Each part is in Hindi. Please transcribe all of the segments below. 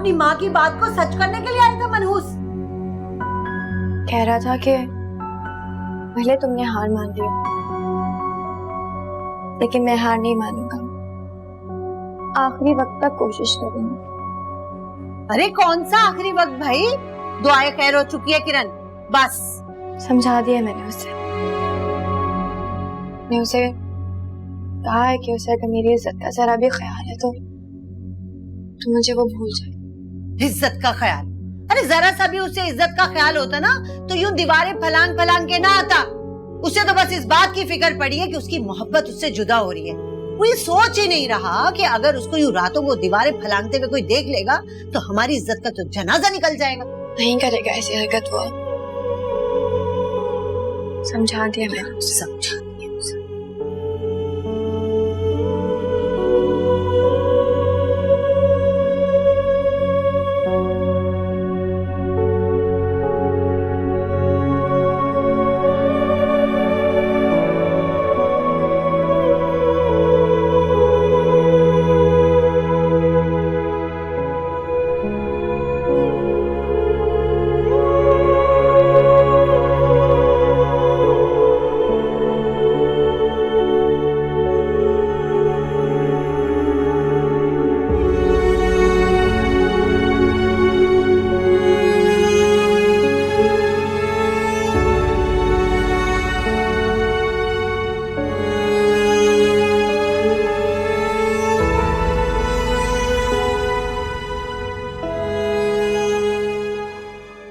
अपनी माँ की बात को सच करने के लिए आया था मनहूस? कह रहा था कि पहले तुमने हार मान ली, लेकिन मैं हार नहीं मानूंगा, आखिरी वक्त तक कोशिश करूंगा। अरे कौन सा आखिरी वक्त भाई, दुआएं खैर हो चुकी है किरण, बस। समझा दिया मैंने उसे कहा है कि उसे अगर मेरी इज्जत का जरा भी ख्याल है तो मुझे वो भूल जाए। इज्जत का ख्याल? अरे जरा सा भी उसे इज्जत का ख्याल होता ना तो यूं दीवारें फलांग फलांग के ना आता। उसे तो बस इस बात की फिक्र पड़ी है कि उसकी मोहब्बत उससे जुदा हो रही है। वो ये सोच ही नहीं रहा कि अगर उसको यूं रातों को दीवारें फलांगते हुए कोई देख लेगा तो हमारी इज्जत का तो जनाजा निकल जाएगा। नहीं करेगा ऐसी हरकत वो, समझा दिया मैंने उसे। समझा दिया उसे।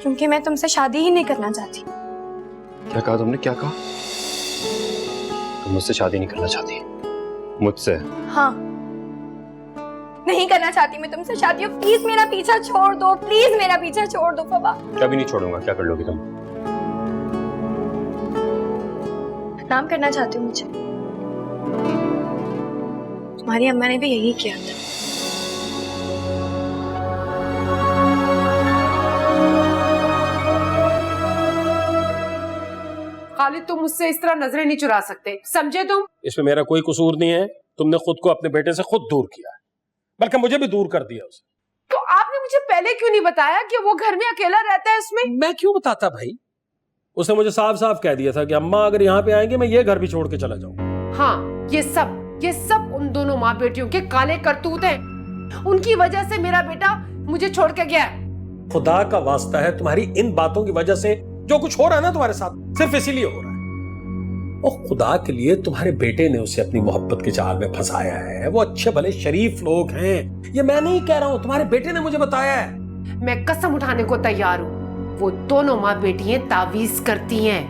क्योंकि मैं तुमसे शादी ही नहीं करना चाहती। क्या कहा तुमने, क्या कहा? तुम मुझसे शादी नहीं करना चाहती? मुझसे? हाँ, नहीं करना चाहती मैं तुमसे शादी। प्लीज मेरा पीछा छोड़ दो, प्लीज मेरा पीछा छोड़ दो फबा। कभी नहीं छोड़ूंगा। क्या कर लोगी तुम? नाम करना चाहती हूँ मुझे। तुम्हारी अम्मा ने भी यही किया था। खालिद, तुम मुझसे इस तरह नजरें नहीं चुरा सकते, समझे तुम? इसमें मेरा कोई कसूर नहीं है। तुमने खुद को अपने बेटे से खुद दूर किया है, बल्कि मुझे भी दूर कर दिया उसे। तो आपने मुझे पहले क्यों नहीं बताया कि वो घर में अकेला रहता है? उसमें मैं क्यों बताता भाई? उसने मुझे साफ साफ कह दिया था कि अम्मा अगर यहाँ पे आएंगे मैं ये घर भी छोड़ के चला जाऊंगा। हाँ, ये सब उन दोनों माँ बेटियों के काले करतूत हैं। उनकी वजह से मेरा बेटा मुझे छोड़ के गया। खुदा का वास्ता है, तुम्हारी इन बातों की वजह से जो कुछ हो रहा है ना तुम्हारे साथ, सिर्फ इसीलिए हो रहा है। और खुदा के लिए तुम्हारे बेटे ने उसे अपनी मोहब्बत के जाल में फंसाया है। वो अच्छे भले शरीफ लोग हैं, ये मैं नहीं कह रहा हूं, तुम्हारे बेटे ने मुझे बताया है। मैं कसम उठाने को तैयार हूँ, वो दोनों माँ बेटियां तावीज करती हैं।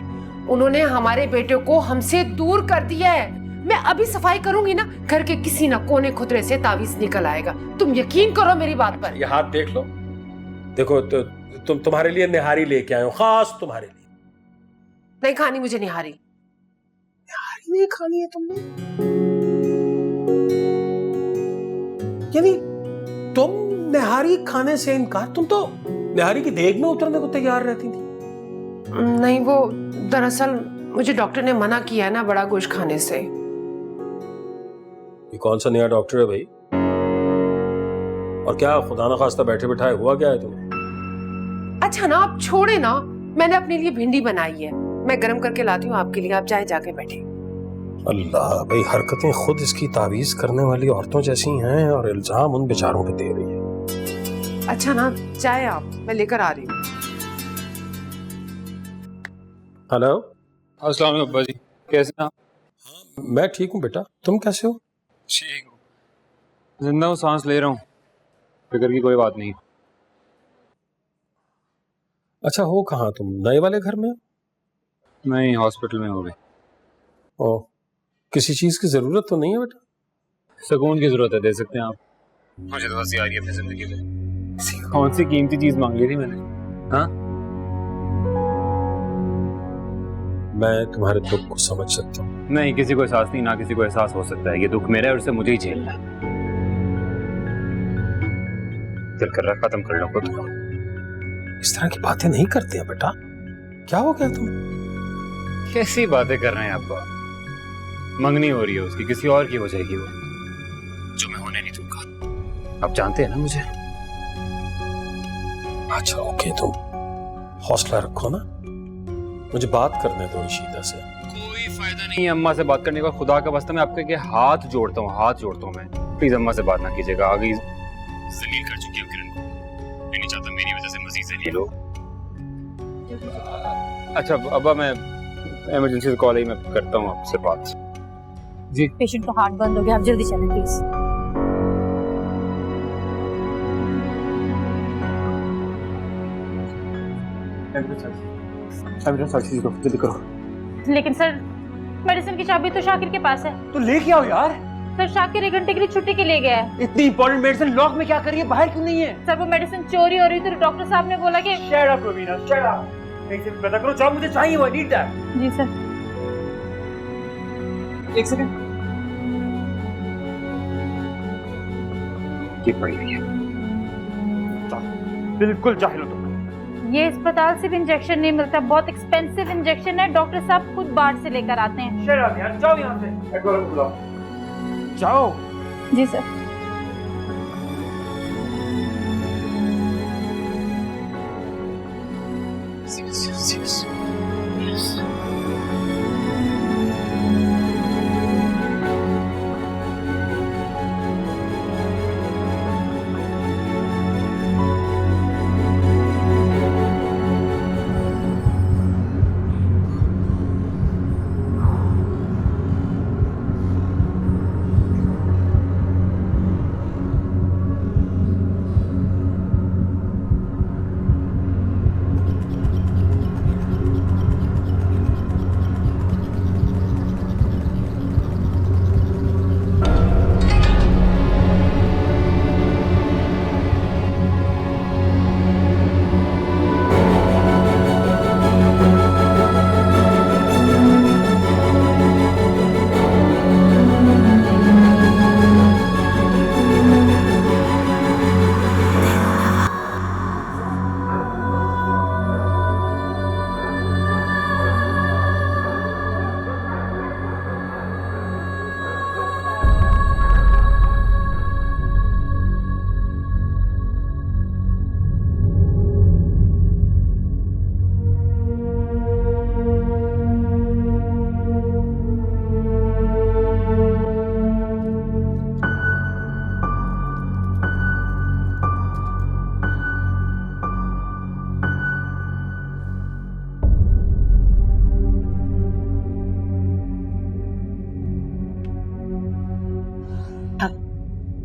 उन्होंने हमारे बेटे को हमसे दूर कर दिया है। मैं अभी सफाई करूंगी ना, घर के किसी न कोने खुदरे से तावीज निकल आएगा। तुम यकीन करो मेरी बात पर। ये हाथ देख लो, देखो तुम तुम्हारे लिए निहारी लेके आए हो, खास तुम्हारे लिए। नहीं खानी मुझे निहारी। निहारी नहीं खानी है तुमने? यानी तुम निहारी खाने से इनकार? तुम तो निहारी की देग में उतरने को तैयार रहती थी। नहीं, वो दरअसल मुझे डॉक्टर ने मना किया है ना बड़ा गोश्त खाने से। ये कौन सा नया डॉक्टर है भाई? और क्या खुदा न खास्ता बैठे बिठाए हुआ क्या है तुम्हें? अच्छा ना, आप छोड़े ना, मैंने अपने लिए भिंडी बनाई है, मैं गरम करके लाती हूँ आपके लिए, आप चाहे जाके बैठे। अल्लाह भाई, हरकतें खुद इसकी तावीज करने वाली औरतों जैसी हैं और इल्जाम उन बेचारों पे दे रही है। अच्छा ना, चाय आप, मैं लेकर आ रही हूँ। हेलो, अस्सलाम वालेकुम अब्बा जी, कैसे हैं आप? मैं ठीक हूँ बेटा, तुम कैसे हो? ठीक हूँ, जिंदा हूँ, सांस ले रहा हूँ, फिक्र की कोई बात नहीं। अच्छा, हो कहाँ तुम? नए वाले घर में? नहीं, हॉस्पिटल में हो गए। ओ, किसी चीज की जरूरत तो नहीं है बेटा? सुकून की जरूरत है, दे सकते हैं आप? मुझे तो हंसी आ रही है अपनी जिंदगी में। कौन सी कीमती चीज मांग ली थी मैंने? हाँ, मैं तुम्हारे दुख को समझ सकता हूँ। नहीं, किसी को एहसास नहीं, ना किसी को एहसास हो सकता है। ये दुख मेरा है और उसे मुझे ही झेलना है। दिल कर रहा खत्म कर लो खुद को। इस तरह की बातें नहीं करते हैं बेटा। क्या हो गया तुम? कैसी बातें कर रहे हैं अब्बा? मंगनी हो रही है उसकी, किसी और की हो जाएगी वो, जो मैं होने नहीं दूंगा। आप जानते हैं ना मुझे। अच्छा ओके, तुम हौसला रखो ना, मुझे बात करने दो इशिता से। कोई फायदा नहीं है अम्मा से बात करने का, खुदा का वास्ता मैं आपके हाथ जोड़ता हूँ, हाथ जोड़ता हूँ मैं, प्लीज अम्मा से बात ना कीजिएगा। आगे जलील कर चुकी है किरण को, मैं नहीं चाहता मेरी वजह से मजीद जलील हो। अच्छा अब्बा, मैं इमरजेंसी कॉल ही मैं करता हूँ आपसे बात। जी पेशेंट का हार्ट बंद हो गया, आप जल्दी चलें प्लीज। जल्दी करो। लेकिन सर मेडिसिन की चाबी तो शाकिर के पास है। तो लेके आओ यार। सर शाकिर 1 घंटे के लिए छुट्टी के लिए गया है। इतनी इंपॉर्टेंट मेडिसिन लॉक में क्या करिए, बाहर क्यों नहीं है? सर वो मेडिसिन चोरी हो रही थी तो डॉक्टर साहब ने बोला कि shut up Raveena, shut up. एक सेकंड पता करो, जाओ, मुझे चाहिए, वो नीड दैट। जी सर। एक सेकंड, ये पड़ी हुई है, बिल्कुल जाहिल हो तुम। ये अस्पताल से भी इंजेक्शन नहीं मिलता, बहुत एक्सपेंसिव इंजेक्शन है, डॉक्टर साहब खुद बाहर से लेकर आते हैं। शट अप यार, जाओ यहाँ से, एक बार बुलाओ, जाओ। जी सर।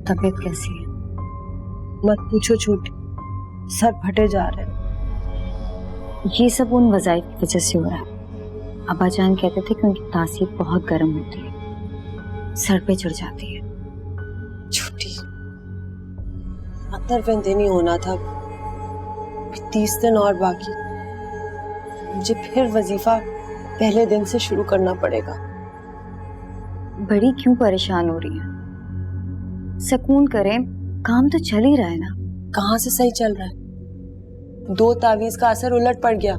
तबीयत कैसी है? मत पूछो छोटी, सर फटे जा रहे हैं। ये सब उन वज़ाइफ की वजह से हो रहा है। अब्बा जान कहते थे कि उनकी तासीर बहुत गर्म होती है, सर पे चढ़ जाती है। छोटी, अंदर नहीं होना था, 30 दिन और बाकी, मुझे फिर वजीफा पहले दिन से शुरू करना पड़ेगा। बड़ी क्यों परेशान हो रही है? सुकून करें, काम तो चल ही रहा है ना। कहाँ से सही चल रहा है? 2 तावीज का असर उलट पड़ गया,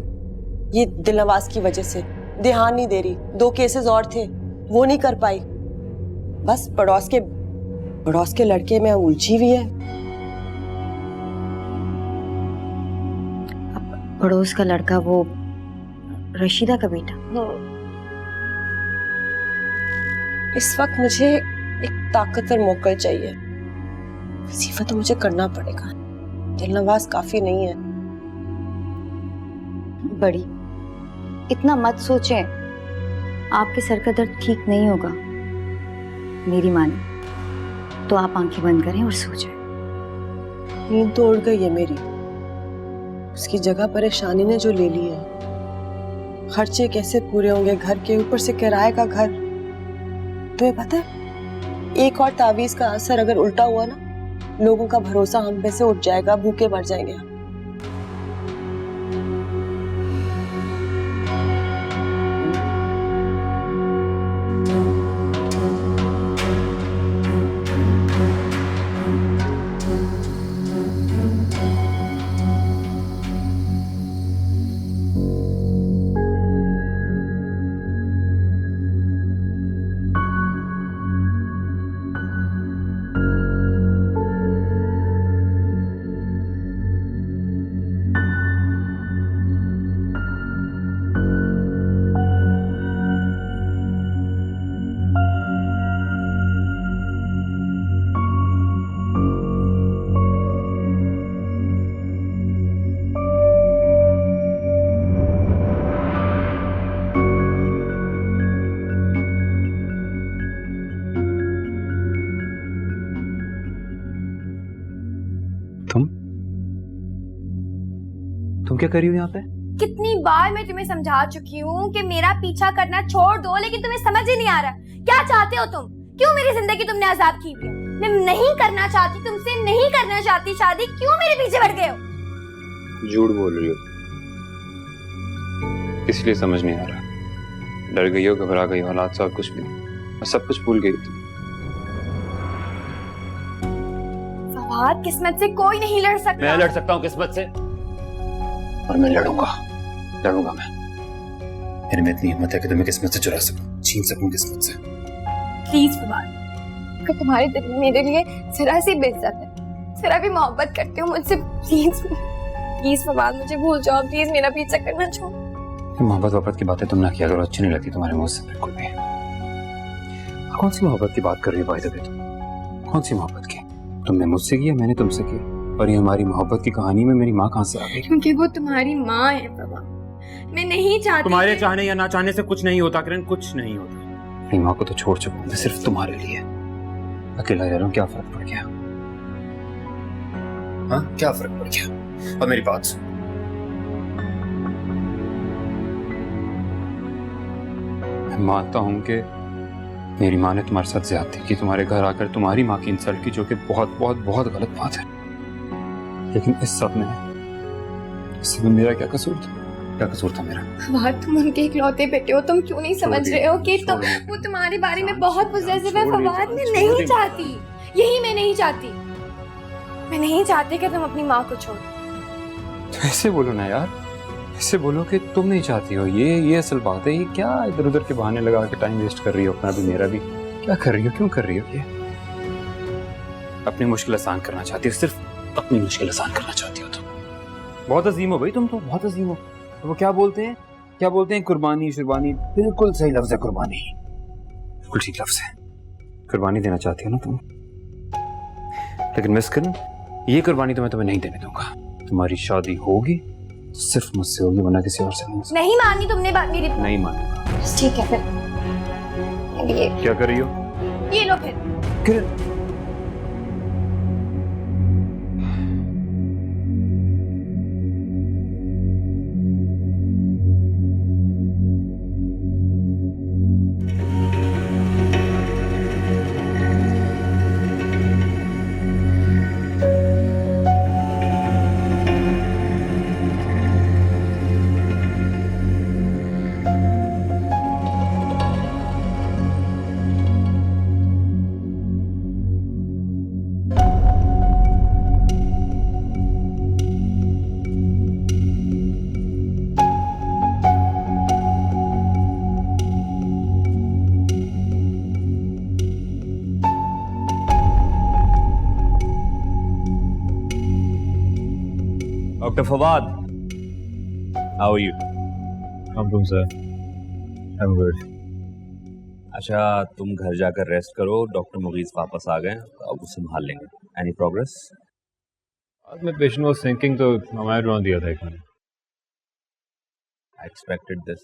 ये दिलनवाज की वजह से। ध्यान नहीं दे रही, 2 केसेस और थे, वो नहीं कर पाई। बस पड़ोस के लड़के में उलझी हुई है। पड़ोस का लड़का, वो रशीदा का बेटा। इस वक्त मुझे एक ताकतवर मौका चाहिए। वजीफा तो मुझे करना पड़ेगा, दिलनवाज काफी नहीं है। बड़ी, इतना मत सोचें, आपके सर का दर्द ठीक नहीं होगा। मेरी माने तो आप आंखें बंद करें और सो जाएं। नींद तो उड़ गई है मेरी, उसकी जगह परेशानी ने जो ले ली है। खर्चे कैसे पूरे होंगे घर के, ऊपर से किराए का घर। तुम्हें पता है, एक और तावीज का असर अगर उल्टा हुआ ना, लोगों का भरोसा हम पे से उठ जाएगा, भूखे मर जाएंगे। क्या कर रही हो यहाँ पे? कितनी बार मैं तुम्हें समझा चुकी हूँ कि मेरा पीछा करना छोड़ दो, लेकिन तुम्हें समझ ही नहीं आ रहा। क्या चाहते हो तुम? क्यों मेरी जिंदगी तुमने आजाद की हुई है? मैं नहीं करना चाहती, तुमसे नहीं करना चाहती शादी, क्यों मेरे पीछे पड़ गए हो? झूठ बोल रही हो, इसलिए समझ नहीं आ रहा। डर गई हो, घबरा गई हो, हालात से और कुछ भी नहीं। मैं सब कुछ भूल गई थी। फवाद, किस्मत से कोई नहीं लड़ सकता। मैं लड़ सकता हूँ किस्मत से, और मैं लड़ूंगा मैं। मेरे में इतनी हिम्मत है कि तुम्हें किस्मत से चुरा सकूं, छीन सकूं किस्मत से। प्लीज फवाद, अगर तुम्हारे दिल में मेरे लिए जरा सी बेइज्जत है, जरा भी मोहब्बत करते हो मुझसे, प्लीज फवाद मुझे भूल जाओ, प्लीज मेरा पीछा करना छोड़ो। मोहब्बत की बातें तुम ना किया करो, अच्छी नहीं लगती तुम्हारे मुंह से बिल्कुल भी। कौन सी मोहब्बत की बात कर रही हो भाई? तुम कौन सी मोहब्बत की? तुमने मुझसे की या मैंने तुमसे की? और ये हमारी मोहब्बत की कहानी में मेरी माँ कहाँ से आ गई? क्योंकि वो तुम्हारी माँ है फवाद। मैं नहीं चाहती। तुम्हारे चाहने या ना चाहने से कुछ नहीं होता किरण, कुछ नहीं होता। मेरी माँ को तो छोड़ चुका हूँ मैं सिर्फ तुम्हारे लिए। अकेला रह रहा हूँ, क्या फर्क पड़ गया? हाँ, क्या फर्क पड़ गया? और मेरी बात सुन, मैं मानता हूं कि मेरी माँ ने तुम्हारे साथ ज्यादती की, तुम्हारे घर आकर तुम्हारी माँ की इंसल्ट की, जो कि बहुत बहुत बहुत गलत बात है। लेकिन इस सब में मेरा क्या कसूर था? क्या कसूर था मेरा? फवाद, तुम उनके इकलौते बेटे हो, तुम क्यों नहीं समझ रहे हो कि तो वो तुम्हारे बारे में बहुत पॉजिटिव है। फवाद, मैं नहीं चाहती, यही मैं नहीं चाहती। मैं नहीं चाहती कि तुम अपनी माँ को छोड़ो। तो ऐसे बोलो ना यार, ऐसे बोलो कि तुम नहीं चाहती हो। ये असल बात है। ये क्या इधर उधर के बहाने लगा के टाइम वेस्ट कर रही हो, अपना भी मेरा भी? क्या कर रही हो, क्यों कर रही हो ये? अपनी मुश्किल आसान करना चाहती हो, सिर्फ अपनी मुश्किल आसान करना चाहती हो तुम। बहुत अजीम हो भाई तुम तो, बहुत अजीम हो। तो वो क्या बोलते हैं कुर्बानी शुरबानी। बिल्कुल सही लफ्ज है कुर्बानी, बिल्कुल ठीक लफ्ज है। कुर्बानी देना चाहती हो ना तुम, लेकिन मिस करन, ये कुर्बानी तो मैं तुम्हें नहीं देने दूंगा। तुम्हारी शादी होगी सिर्फ मुझसे होगी, वरना किसी और से नहीं मानी तुमने बात मेरी? नहीं मानूंगा। ठीक है फिर। ये क्या कर रही हो? ये लो फिर। किरण, Dr. Fawad, how are you? I'm good sir, I'm good. अच्छा, तुम घर जाकर रेस्ट करो। डॉक्टर मुगीज वापस आ गए, तो अब उसे संभाल लेंगे। Any progress? आज मैं पेशेंट वाज थिंकिंग तो हमारे ड्रोन दिया था एक मैंने। आई एक्सपेक्टेड दिस,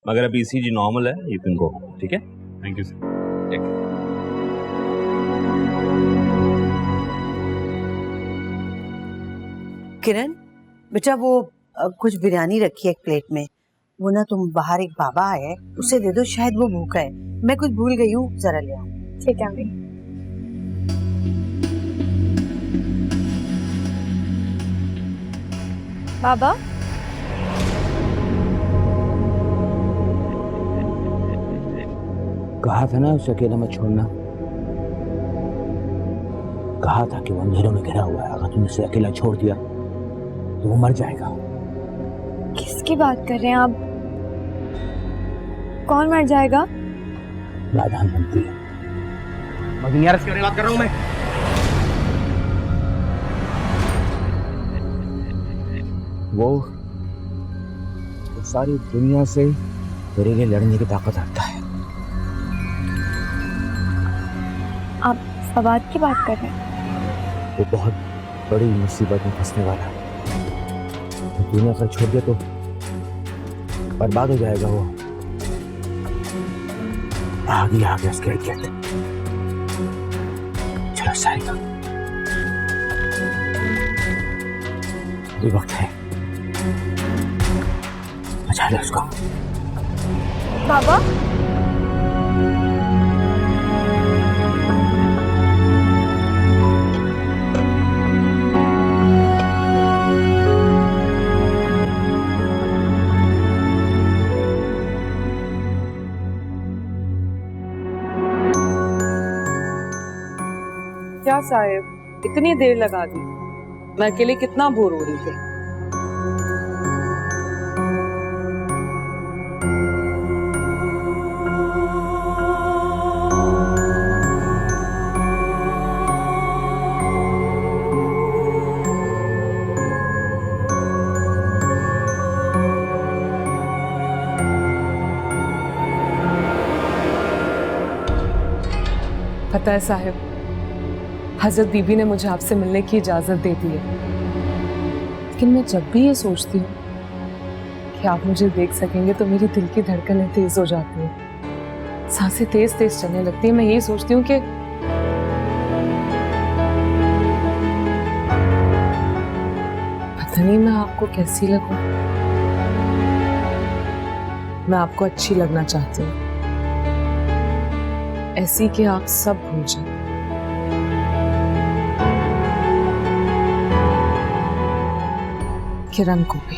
मगर अब ECG नॉर्मल है, यू कैन गो। ठीक है, थैंक यू सर। किरण बेटा, वो कुछ बिरयानी रखी है एक प्लेट में, वो ना तुम बाहर एक बाबा है उसे दे दो, शायद वो भूखा है। मैं कुछ भूल गई हूँ, जरा ले आओ। ठीक है अम्मी। बाबा, कहा था ना उसे अकेला मत छोड़ना। कहा था कि वो अंधेरों में घिरा हुआ है, अगर तुमने उसे अकेला छोड़ दिया तो वो मर जाएगा। किसकी बात कर रहे हैं आप? कौन मर जाएगा? प्रधानमंत्री। मैं दुनिया के बारे में बात कर रहा हूं मैं। वो सारी दुनिया से तेरे लिए लड़ने की ताकत रखता है। आप फवाद की बात कर रहे हैं? वो बहुत बड़ी मुसीबत में फंसने वाला है। दुनिया का छोड़ दिया तो बर्बाद हो जाएगा वो। आगे उसके इज्जत। चलो साइकिल, अभी वक्त है। बचा ले उसको। बाबा क्या साहब इतनी देर लगा दी? मैं अकेले कितना बोर हो रही थी। पता है साहब, हजरत बीबी ने मुझे आपसे मिलने की इजाजत दे दी है, लेकिन मैं जब भी ये सोचती हूँ कि आप मुझे देख सकेंगे तो मेरी दिल की धड़कनें तेज हो जाती हैं, सांसें तेज तेज चलने लगती हैं। मैं यही सोचती हूँ कि पता नहीं मैं आपको कैसी लगूं। मैं आपको अच्छी लगना चाहती हूँ, ऐसी कि आप सब भूल जाएं। किरण को भी।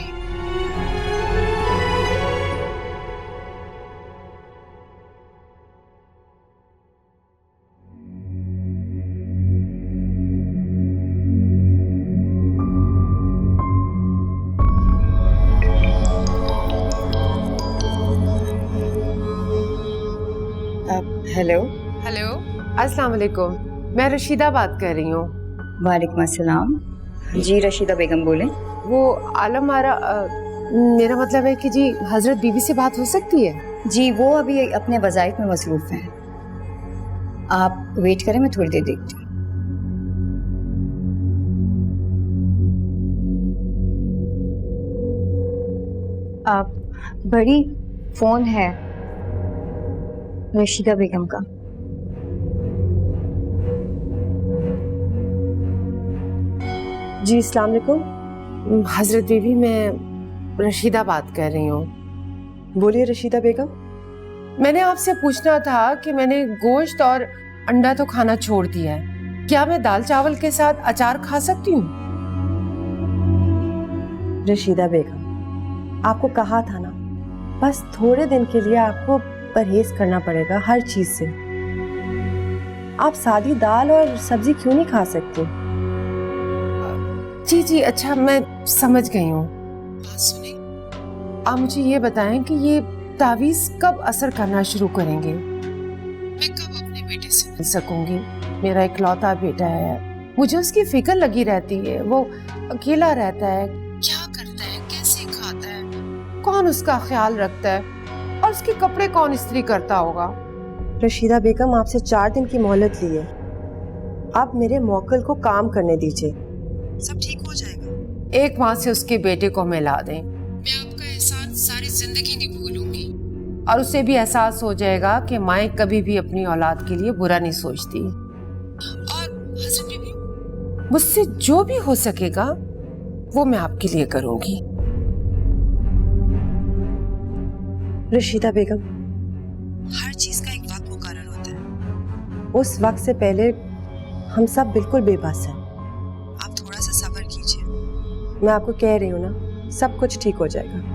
हेलो। हेलो, अस्सलाम वालेकुम। मैं रशीदा बात कर रही हूँ। वालेकुम अस्सलाम। जी रशीदा बेगम बोले। वो आलम आरा, मेरा मतलब है कि जी हजरत बीबी से बात हो सकती है? जी वो अभी अपने वज़ाइफ में मसरूफ हैं, आप वेट करें, मैं थोड़ी देर देखती हूँ। आप बड़ी फोन है रशीदा बेगम का। जी अस्सलाम वालेकुम। हजरत बीबी, मैं रशीदा बात कर रही हूँ। बोलिए रशीदा बेगम। मैंने आपसे पूछना था कि मैंने गोश्त और अंडा तो खाना छोड़ दिया है, क्या मैं दाल चावल के साथ अचार खा सकती हूँ? रशीदा बेगम, आपको कहा था ना, बस थोड़े दिन के लिए आपको परहेज करना पड़ेगा हर चीज से। आप सादी दाल और सब्जी क्यों नहीं खा सकती? जी जी, अच्छा मैं समझ गई हूँ। सुनिए, आप मुझे ये बताएं कि ये तावीज कब असर करना शुरू करेंगे? मैं कब अपने बेटे से मिल सकूंगी? मेरा इकलौता बेटा है, मुझे उसकी फिक्र लगी रहती है। वो अकेला रहता है, क्या करता है, कैसे खाता है, कौन उसका ख्याल रखता है, और उसके कपड़े कौन इस्त्री करता होगा? रशीदा बेगम, आपसे 4 दिन की मोहलत ली है, आप मेरे मौकल को काम करने दीजिए, सब ठीक हो जाएगा। एक माह से उसके बेटे को मिला दें, मैं आपका एहसान सारी जिंदगी नहीं भूलूंगी, और उसे भी एहसास हो जाएगा कि माएँ कभी भी अपनी औलाद के लिए बुरा नहीं सोचती। और हज़रत बीबी, मुझसे जो भी हो सकेगा वो मैं आपके लिए करूंगी। रशीदा बेगम, हर चीज का एक वक्त मुकर्रर होता है, उस वक्त से पहले हम सब बिल्कुल बेबस हैं। आप थोड़ा सा सब्र कीजिए, मैं आपको कह रही हूँ ना, सब कुछ ठीक हो जाएगा।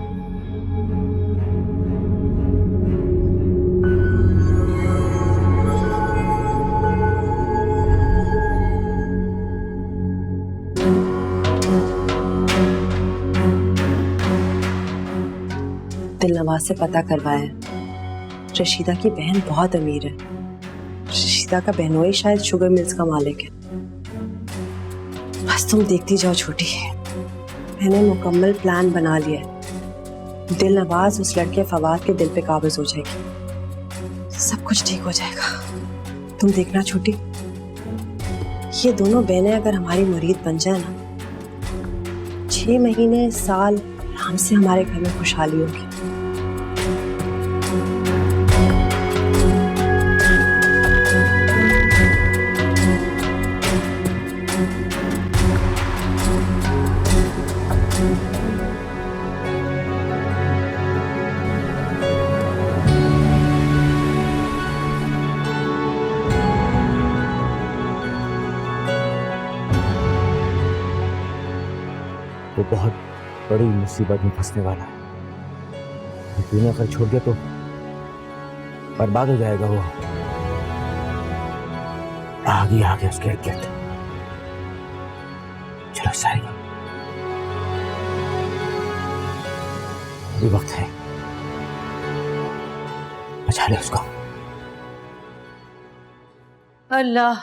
दिलनवाज से पता करवाया है, रशीदा की बहन बहुत अमीर है। रशीदा का बहनोई शायद शुगर मिल्स का मालिक है। बस तुम देखती जाओ छोटी, मैंने मुकम्मल प्लान बना लिया है। दिलनवाज उस लड़के फवाद के दिल पे काबिज हो जाएगी, सब कुछ ठीक हो जाएगा। तुम देखना छोटी, ये दोनों बहनें अगर हमारी मुरीद बन जाए ना, 6 महीने साल आराम से हमारे घर में खुशहाली होगी। बहुत बड़ी मुसीबत में फंसने वाला है। दुनिया अगर छोड़ दिया तो बर्बाद हो जाएगा वो। आगे आगे उसके इर्द गिर्द। चलो साहिबा, अभी वक्त है, बचा ले उसको। अल्लाह,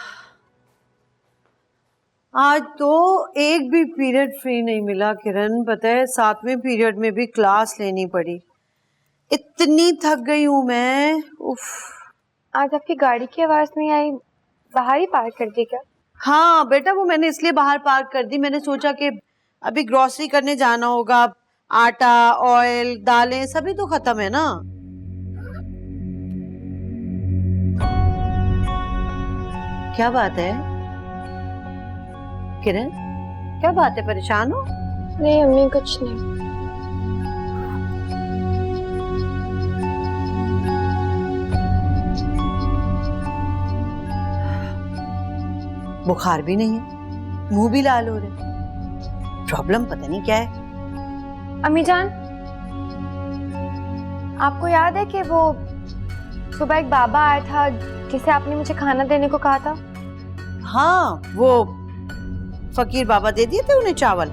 आज तो एक भी पीरियड फ्री नहीं मिला किरण। पता है 7वें पीरियड में भी क्लास लेनी पड़ी। इतनी थक गई हूँ मैं। उफ। आज आपकी गाड़ी की आवाज नहीं आई, बाहर ही पार्क कर दी क्या? हाँ बेटा, वो मैंने इसलिए बाहर पार्क कर दी, मैंने सोचा कि अभी ग्रोसरी करने जाना होगा। आटा, ऑयल, दालें सभी तो खत्म है ना। क्या बात है किरण, क्या बात है, परेशान हो? नहीं अम्मी, कुछ नहीं। बुखार भी नहीं है, मुंह भी लाल हो रहे, प्रॉब्लम पता नहीं क्या है। अम्मी जान, आपको याद है कि वो सुबह एक बाबा आया था जिसे आपने मुझे खाना देने को कहा था? हाँ, वो फकीर बाबा दे दिए थे उन्हें चावल।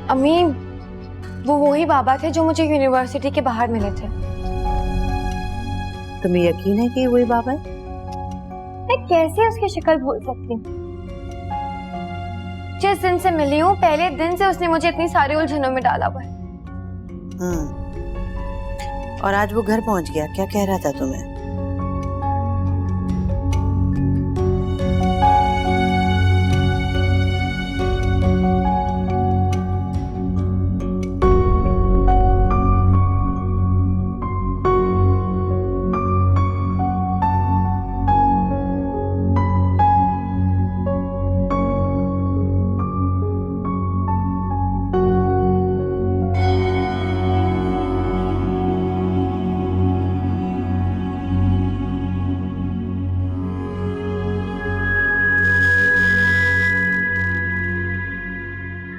अम्मी, वो वही बाबा थे जो मुझे यूनिवर्सिटी के बाहर मिले थे। तुम्हें यकीन है कि वही बाबा है? मैं कैसे उसकी शक्ल भूल सकती हूँ? जिस दिन से मिली हूँ पहले दिन से उसने मुझे इतनी सारी उलझनों में डाला हुआ है। और आज वो घर पहुंच गया, क्या कह रहा था तुम्हें?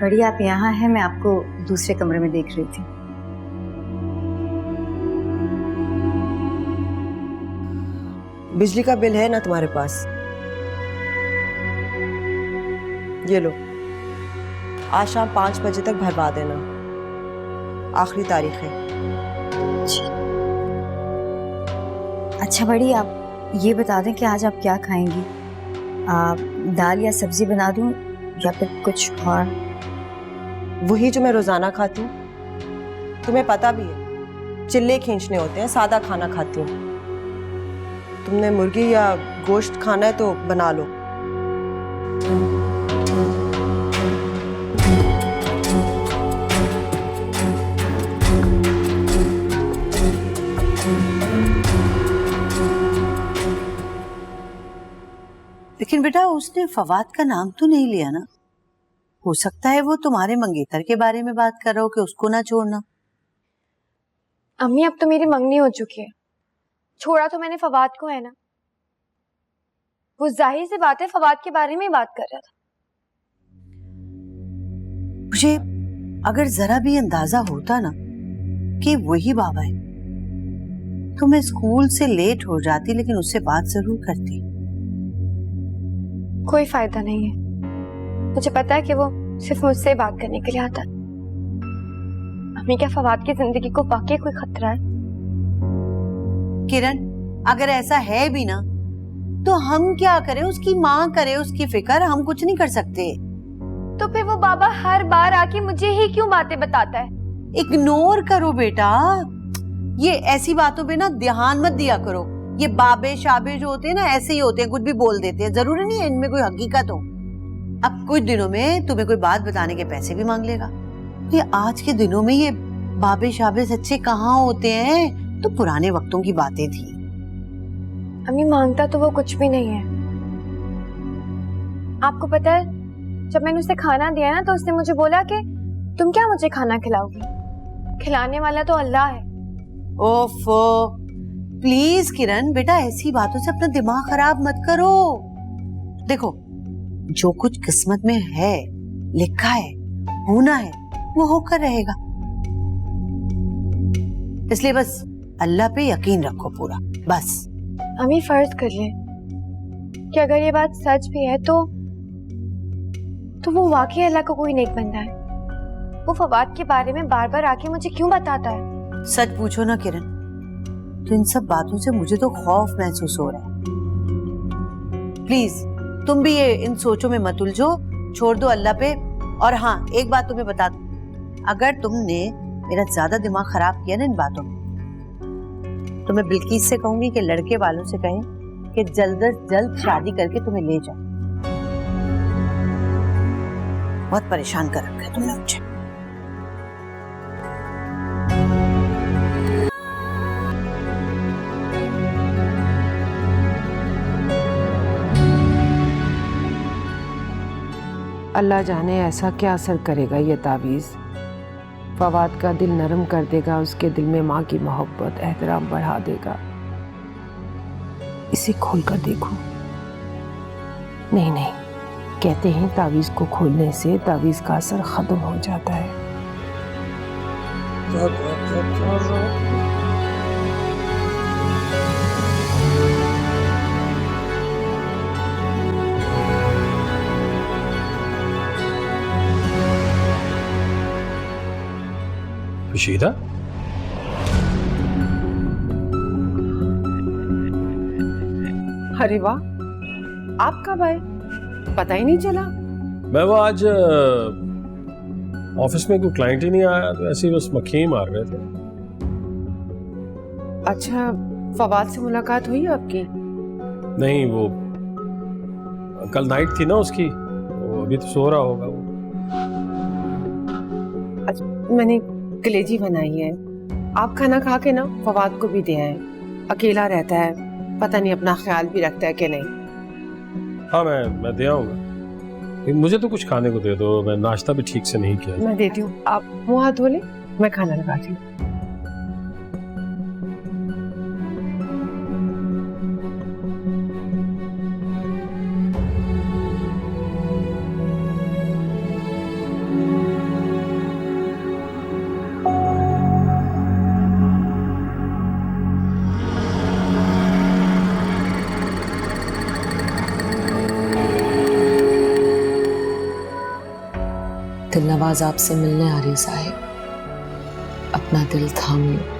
बड़ी आप यहाँ हैं, मैं आपको दूसरे कमरे में देख रही थी। बिजली का बिल है ना तुम्हारे पास? ये लो, आज शाम 5 बजे तक भरवा देना, आखिरी तारीख है। अच्छा बड़ी, आप ये बता दें कि आज आप क्या खाएंगी? दाल या सब्जी बना दूं या फिर कुछ और? वही जो मैं रोजाना खाती हूँ, तुम्हें पता भी है चिल्ले खींचने होते हैं, सादा खाना खाती हूँ। तुमने मुर्गी या गोश्त खाना है तो बना लो। लेकिन बेटा उसने फवाद का नाम तो नहीं लिया ना? हो सकता है वो तुम्हारे मंगेतर के बारे में बात कर रहा हो कि उसको ना छोड़ना। अम्मी, अब तो मेरी मंगनी हो चुकी है, छोड़ा तो मैंने फवाद को है ना। वो जाहिर सी बात है फवाद के बारे में ही बात कर रहा था। मुझे अगर जरा भी अंदाजा होता ना कि वही बाबा है तो मैं स्कूल से लेट हो जाती, लेकिन उससे बात जरूर करती। कोई फायदा नहीं है, मुझे पता है कि वो सिर्फ मुझसे बात करने के लिए आता है। अम्मी, क्या फवाद की जिंदगी को वाकई कोई खतरा है? किरण, अगर ऐसा है भी ना तो हम क्या करें? उसकी माँ करे उसकी फिक्र, हम कुछ नहीं कर सकते। तो फिर वो बाबा हर बार आके मुझे ही क्यों बातें बताता है? इग्नोर करो बेटा, ये ऐसी बातों पे ना ध्यान मत दिया करो। ये बाबे शाबे जो होते हैं ना ऐसे ही होते हैं, कुछ भी बोल देते हैं, जरूरी नहीं है इनमें कोई हकीकत हो। अब कुछ दिनों में तुम्हें कोई बात बताने के पैसे भी मांग लेगा। ये आज के दिनों में ये बाबे शाबे सच्चे कहाँ होते हैं? तो पुराने वक्तों की बातें थी। अम्मी, मांगता तो वो कुछ भी नहीं है। आपको पता है, जब मैंने उसे खाना दिया ना तो उसने मुझे बोला कि तुम क्या मुझे खाना खिलाओगी? खिलाने वाला तो अल्लाह है। ओफो, प्लीज किरण बेटा, ऐसी बातों से अपना दिमाग खराब मत करो। देखो, जो कुछ किस्मत में है, लिखा है, होना है, वो होकर रहेगा। इसलिए बस अल्लाह पे यकीन रखो पूरा, बस। अम्मी फर्ज कर ले कि अगर ये बात सच भी है तो वो वाकई अल्लाह का कोई नेक बंदा है। वो फवाद के बारे में बार बार आके मुझे क्यों बताता है? सच पूछो ना किरण, तो इन सब बातों से मुझे तो खौफ महसूस हो रहा है। प्लीज तुम भी ये इन सोचों में मत उलझो, छोड़ दो अल्लाह पे। और हाँ, एक बात तुम्हें बता दूं, अगर तुमने मेरा ज्यादा दिमाग खराब किया ना इन बातों में, तो मैं बिल्किस से कहूंगी कि लड़के वालों से कहें कि जल्द से जल्द शादी करके तुम्हें ले जाए। बहुत परेशान कर रखा है तुमने मुझे। अल्लाह जाने ऐसा क्या असर करेगा ये तावीज़। फवाद का दिल नरम कर देगा, उसके दिल में माँ की मोहब्बत एहतराम बढ़ा देगा। इसे खोल कर देखो। नहीं नहीं, कहते हैं तावीज़ को खोलने से तावीज़ का असर खत्म हो जाता है। खुशीदा, अरे वाह, आप कब आए? पता ही नहीं चला। मैं वो आज ऑफिस में कोई क्लाइंट ही नहीं आया, तो ऐसे ही बस मक्खी मार रहे थे। अच्छा, फवाद से मुलाकात हुई आपकी? नहीं, वो कल नाइट थी ना उसकी, वो अभी तो सो रहा होगा वो। अच्छा, मैंने कलेजी बनाई है, आप खाना खा के ना फवाद को भी दे आए। अकेला रहता है, पता नहीं अपना ख्याल भी रखता है कि नहीं। हाँ, मैं दे आऊंगा। मुझे तो कुछ खाने को दे दो, मैं नाश्ता भी ठीक से नहीं किया। मैं देती हूँ, आप मुंह हाथ धो ले, मैं खाना लगाती हूँ। दिलनवाज आपसे मिलने आ रही साहिब, अपना दिल थाम लो।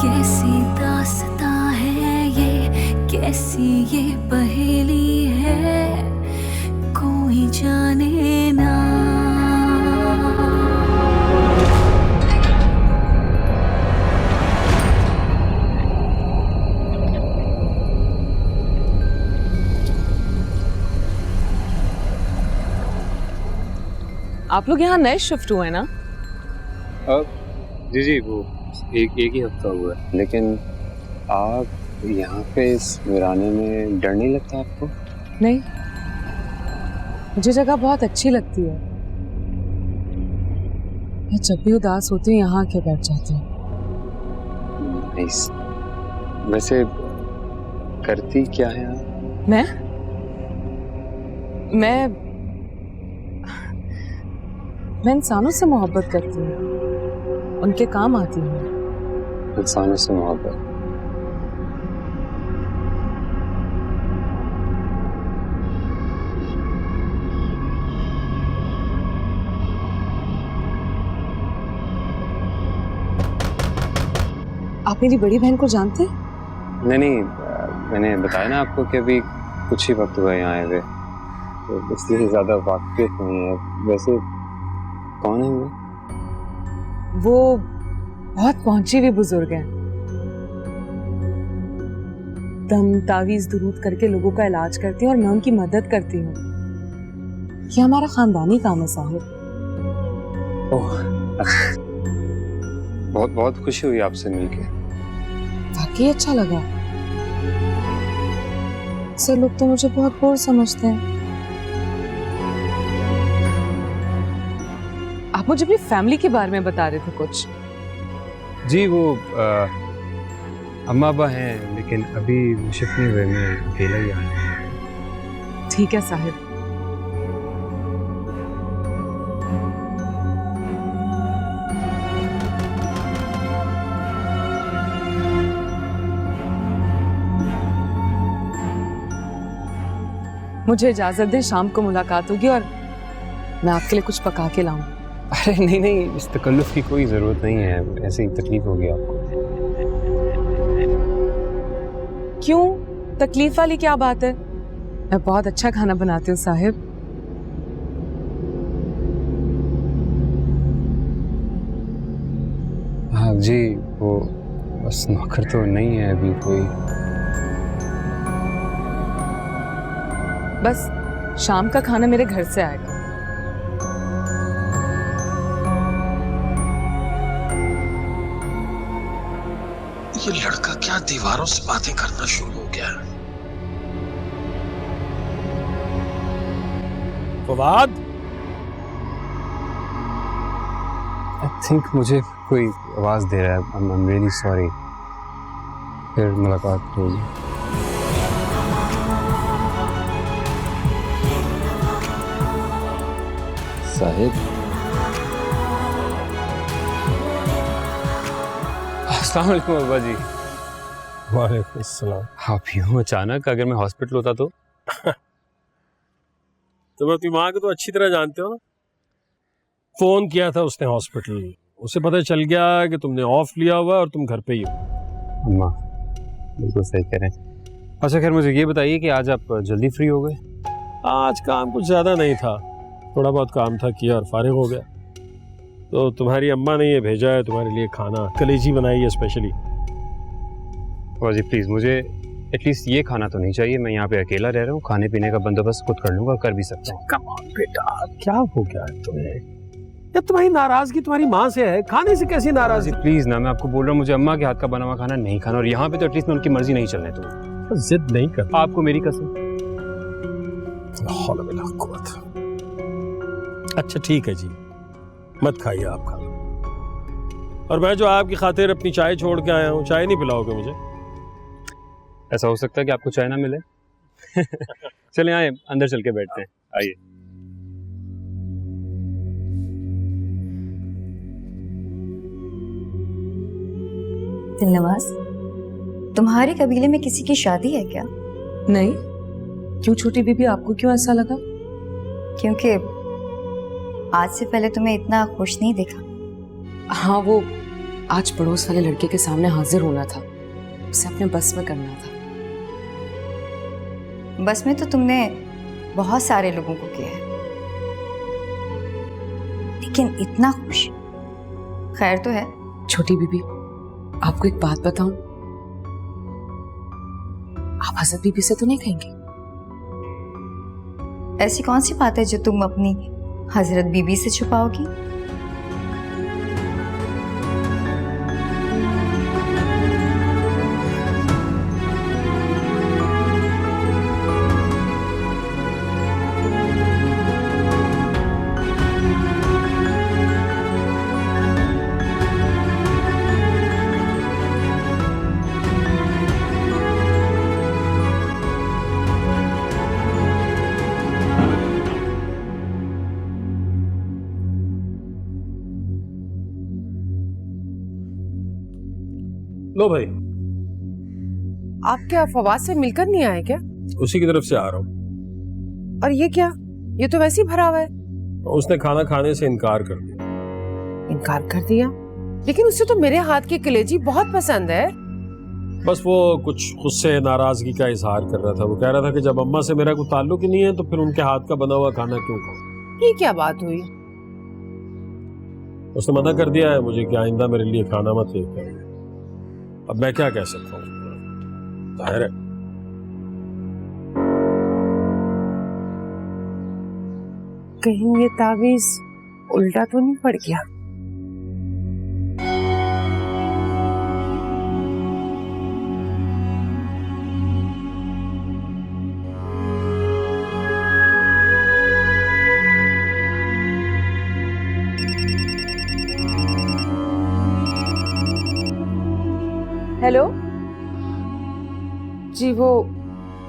कैसी दास्तां है ये, कैसी ये पहेली है, कोई जाने ना। आप लोग यहाँ नए शिफ्ट हुए ना? जी, वो एक ही हफ्ता हुआ है। लेकिन आप यहाँ पे इस वीराने में डर नहीं लगता आपको? नहीं, मुझे जगह बहुत अच्छी लगती है। मैं जब भी उदास होती हूँ यहाँ आके बैठ जाती हूँ। नाइस। वैसे करती क्या है आप? मैं इंसानों से मोहब्बत करती हूँ, उनके काम आती हूँ। इंसानों से मोहब्बत? आप मेरी बड़ी बहन को जानते हैं? नहीं, मैंने बताया ना आपको कि अभी कुछ ही वक्त हुआ यहाँ आए हुए, तो इसलिए ज़्यादा वाक़िफ़ नहीं है। वैसे कौन है वो बहुत पहुंची हुई बुजुर्ग हैं। दम तावीज़ दुरूद करके लोगों का इलाज करती हूँ और मैं उनकी मदद करती हूँ। ये हमारा खानदानी काम है साहिब। ओह अच्छा, बहुत बहुत खुशी हुई आपसे मिलके। वाकई अच्छा लगा। सर लोग तो मुझे बहुत बोर समझते हैं। आप मुझे अपनी फैमिली के बारे में बता रहे थे कुछ। जी वो अम्मा अब्बा हैं, लेकिन अभी वो शिफ्ट नहीं हुए, मैं अकेला ही आया। ठीक है साहिब। मुझे इजाजत दें, शाम को मुलाकात होगी और मैं आपके लिए कुछ पका के लाऊं। अरे नहीं नहीं, इस तकल्लुफ की कोई ज़रूरत नहीं है, ऐसे ही तकलीफ होगी आपको। क्यों, तकलीफ वाली क्या बात है? मैं बहुत अच्छा खाना बनाती हूँ साहिब। हाँ जी, वो बस नौकर तो नहीं है अभी कोई। बस शाम का खाना मेरे घर से आएगा। ये लड़का क्या दीवारों से बातें करना शुरू हो गया है? फवाद, आई थिंक मुझे कोई आवाज़ दे रहा है। I'm really sorry। फिर मुलाकात होगी। साहिब, अस्सलाम वालेकुम अब्बा जी। वालेकुम अस्सलाम। आप यूँ अचानक, अगर मैं हॉस्पिटल होता तो? तुम अपनी माँ को तो अच्छी तरह जानते हो ना। फोन किया था उसने हॉस्पिटल, उसे पता चल गया कि तुमने ऑफ लिया हुआ और तुम घर पे ही हो। अम्मा बिल्कुल सही कह रहे हैं। अच्छा खैर, मुझे ये बताइए कि आज आप जल्दी फ्री हो गए? आज काम कुछ ज़्यादा नहीं था, थोड़ा बहुत काम था, किया और फारिग हो गया। तो तुम्हारी अम्मा ने ये भेजा है तुम्हारे लिए खाना, कलेजी बनाई है स्पेशली। जी प्लीज़, मुझे एटलीस्ट ये खाना तो नहीं चाहिए। मैं यहाँ पे अकेला रह रहा हूँ, खाने पीने का बंदोबस्त खुद कर लूँगा, कर भी सकता हूँ। कम ऑन बेटा, क्या हो गया है तुम्हें? या तुम्हारी नाराजगी तुम्हारी माँ से है, खाने से कैसी नाराजगी? प्लीज़ ना, मैं आपको बोल रहा हूँ, मुझे अम्मा के हाथ का बना हुआ खाना नहीं खाना, और यहाँ पे तो एटलीस्ट मैं उनकी मर्जी नहीं चलने दूँ। जिद नहीं कर, आपको मेरी कसम। अच्छा ठीक है जी, मत खाइए आप खाना। और मैं जो आपकी खातिर अपनी चाय छोड़ के आया हूँ, चाय नहीं पिलाओगे मुझे? ऐसा हो सकता है कि आपको चाय ना मिले? चले आए, अंदर चल के बैठते हैं, आइए। दिलनवाज, तुम्हारे कबीले में किसी की शादी है क्या? नहीं। क्यों छोटी बीबी, आपको क्यों ऐसा लगा? क्योंकि आज से पहले तुम्हें इतना खुश नहीं देखा। हाँ, वो आज पड़ोस वाले लड़के के सामने हाजिर होना था, उसे अपने बस में करना था। बस में तो तुमने बहुत सारे लोगों को किया है, लेकिन इतना खुश? खैर तो है। छोटी बीबी, आपको एक बात बताऊं, आप हजरत बीबी से तो नहीं कहेंगे? ऐसी कौन सी बात है जो तुम अपनी हजरत बीबी से छुपाओगी? लो भाई। आप क्या फवाद से मिलकर नहीं आए क्या? उसी की तरफ से आ रहा हूँ। और ये क्या, ये तो वैसे ही भरा हुआ है। उसने खाना खाने से इनकार कर दिया। इनकार कर दिया? लेकिन उसे तो मेरे हाथ की कलेजी बहुत पसंद है। बस वो कुछ गुस्से नाराजगी का इजहार कर रहा था। वो कह रहा था कि जब अम्मा से मेरा कोई ताल्लुक ही नहीं है तो फिर उनके हाथ का बना हुआ खाना क्यों खाऊं? ये क्या बात हुई? उसने मना कर दिया है मुझे कि आइंदा मेरे लिए खाना मत लेकर आइए। अब मैं क्या कह सकता हूँ? जाहिर है कहीं ये तावीज उल्टा तो नहीं पड़ गया? हेलो जी वो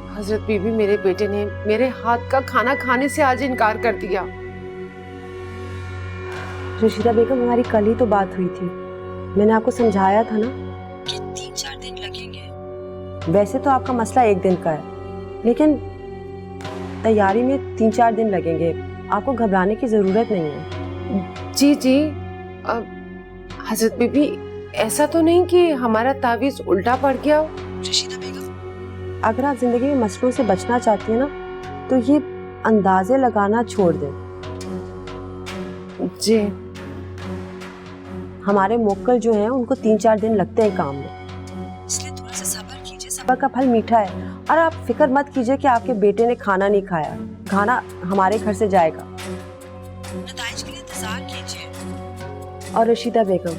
हजरत बीबी, मेरे बेटे ने मेरे हाथ का खाना खाने से आज इनकार कर दिया। रशीदा बेगम, हमारी कल ही तो बात हुई थी। मैंने आपको समझाया था ना कि 3-4 दिन लगेंगे। वैसे तो आपका मसला 1 दिन का है, लेकिन तैयारी में 3-4 दिन लगेंगे। आपको घबराने की जरूरत नहीं है। जी जी, हजरत बीबी, ऐसा तो नहीं कि हमारा तावीज उल्टा पड़ गया हो? रशीदा बेगम, अगर आप जिंदगी में मसलों से बचना चाहती हैं ना, तो ये अंदाजे लगाना छोड़ दें। जी, हमारे मोक्कल जो हैं उनको 3-4 दिन लगते हैं काम में, इसलिए थोड़ा सा सब्र कीजिए। सब्र का फल मीठा है। और आप फिक्र मत कीजिए कि आपके बेटे ने खाना नहीं खाया। खाना हमारे घर से जाएगा। नताइज के लिए इंतजार कीजिए। और रशीदा बेगम,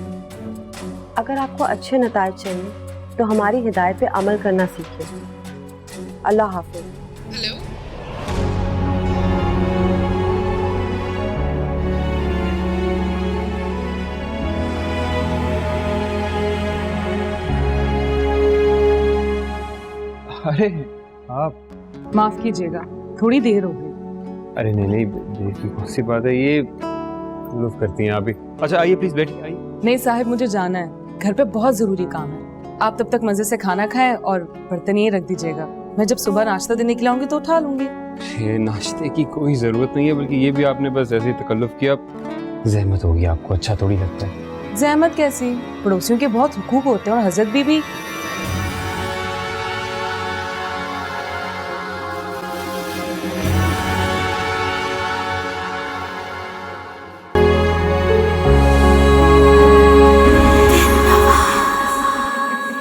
अगर आपको अच्छे नताइज चाहिए तो हमारी हिदायत पे अमल करना सीखिए। अल्लाह हाफिज। हेलो, अरे आप माफ कीजिएगा, थोड़ी देर हो गई। अरे नहीं देर की कौन सी बात है, ये लुफ करती हैं आप ही। अच्छा आइए प्लीज बैठिए, आइए। नहीं साहब, मुझे जाना है, घर पे बहुत जरूरी काम है। आप तब तक मजे से खाना खाएं और बर्तन ये रख दीजिएगा। मैं जब सुबह नाश्ता देने के लिए आऊंगी तो उठा लूंगी। ये नाश्ते की कोई जरूरत नहीं है, बल्कि ये भी आपने बस ऐसे ही तकल्लुफ किया। जहमत होगी आपको, अच्छा थोड़ी लगता है। जहमत कैसी? पड़ोसियों के बहुत हुकूक होते हैं और हजरत बीबी